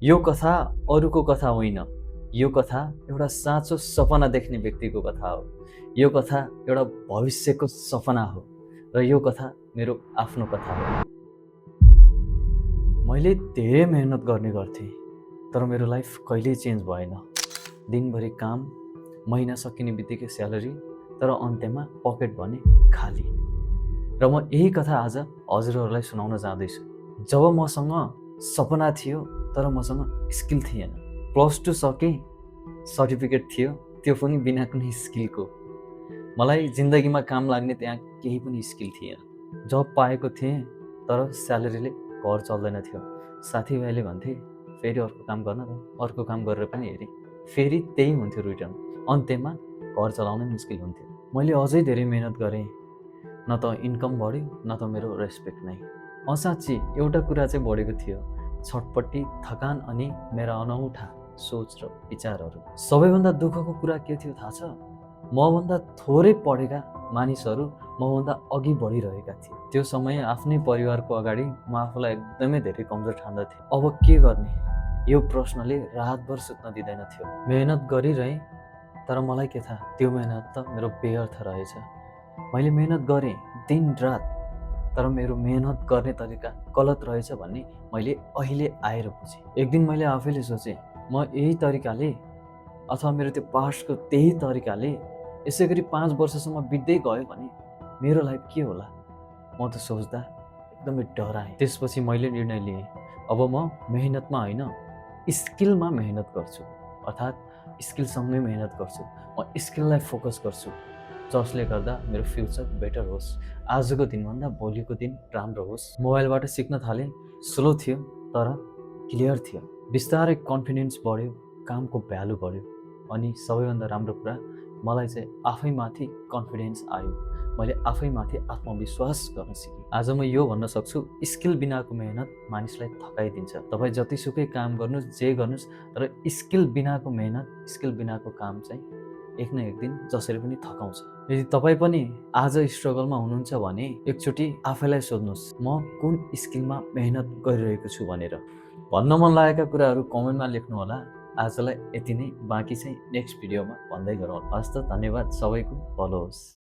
यो कथा अरूको कथा होइन। यो कथा एउटा साँचो सपना देख्ने व्यक्तिको कथा हो। यो कथा एउटा भविष्यको सपना हो र यो कथा मेरो आफ्नो कथा हो। मैले धेरै मेहनत गर्ने गर्थेँ तर मेरो लाइफ कहिल्यै चेन्ज भएन। दिनभरि काम, महिना सकिने बित्तिकै स्यालेरी, तर अन्त्यमा पकेट भने खाली। र म यही कथा आज हजुरहरूलाई सुनाउन जाँदैछु। जब मसँग सपना थियो तर मसँग स्किल थिएन। +2 सकेँ, सर्टिफिकेट थियो, त्यो पनि बिना कुनै स्किलको। मलाई जिन्दगीमा काम लाग्ने त्यहाँ केही पनि स्किल थिएन। जब पाएको थिएँ तर स्यालेरीले घर चल्दैन थियो। साथीभाइले भन्थे फेरि अर्को काम गर्न र अर्को काम गरेर पनि हेरेँ, फेरि त्यही हुन्थ्यो रिटर्न। अन्त्यमा घर चलाउनै मुस्किल हुन्थ्यो। मैले अझै धेरै मेहनत गरेँ, न त इन्कम बढ्यो न त मेरो रेस्पेक्ट नै। साँच्ची एउटा कुरा चाहिँ बढेको थियो, छटपट्टि, थकान अनि मेरा अनौठा सोच र विचारहरू। सबैभन्दा दुःखको कुरा के थियो थाहा छ? मभन्दा थोरै पढेका मानिसहरू मभन्दा अघि बढिरहेका थिए। त्यो समय आफ्नै परिवारको अगाडि म आफूलाई एकदमै धेरै कमजोर ठान्दथेँ। अब के गर्ने? यो प्रश्नले रातभर सुत्न दिँदैन थियो। मेहनत गरिरहेँ तर मलाई के थाहा, त्यो मेहनत त मेरो व्यर्थ रहेछ। मैले मेहनत गरेँ दिन रात, तर मेरो मेहनत गर्ने तरिका गलत रहेछ भन्ने मैले अहिले आएर बुझेँ। एक दिन मैले आफैले सोचेँ, म यही तरिकाले अथवा मेरो त्यो पास्टको त्यही तरिकाले यसै गरी 5 वर्षसम्म बित्दै गयो भने मेरो लाइफ के होला? म त सोच्दा एकदमै डराएँ। त्यसपछि मैले निर्णय लिएँ, अब म मेहनतमा होइन, स्किलमा मेहनत गर्छु। अर्थात् स्किलसँगै मेहनत गर्छु। म स्किललाई फोकस गर्छु, जसले गर्दा मेरो फ्युचर बेटर होस्। आजको दिनभन्दा भोलिको दिन राम्रो होस्। मोबाइलबाट सिक्न थालेँ, स्लो थियो तर क्लियर थियो। बिस्तारै कन्फिडेन्स बढ्यो, कामको भ्यालु बढ्यो अनि सबैभन्दा राम्रो कुरा, मलाई चाहिँ आफैमाथि कन्फिडेन्स आयो। मैले आफैमाथि आत्मविश्वास गर्न सिकेँ। आज म यो भन्न सक्छु, स्किल बिनाको मेहनत मानिसलाई थकाइदिन्छ। तपाईँ जतिसुकै काम गर्नुहोस्, जे गर्नुहोस्, तर स्किल बिनाको मेहनत, स्किल बिनाको काम चाहिँ एक न एक दिन जसरी पनि थकाउँछ। यदि तपाईँ पनि आज स्ट्रगलमा हुनुहुन्छ भने एकचोटि आफैलाई सोध्नुहोस्, म कुन स्किलमा मेहनत गरिरहेको छु भनेर। भन्न मन लागेका कुराहरू कमेन्टमा लेख्नु होला। आजलाई यति नै, बाँकी चाहिँ नेक्स्ट भिडियोमा भन्दै गरौँ। हस् त, धन्यवाद। सबैको भलो होस्।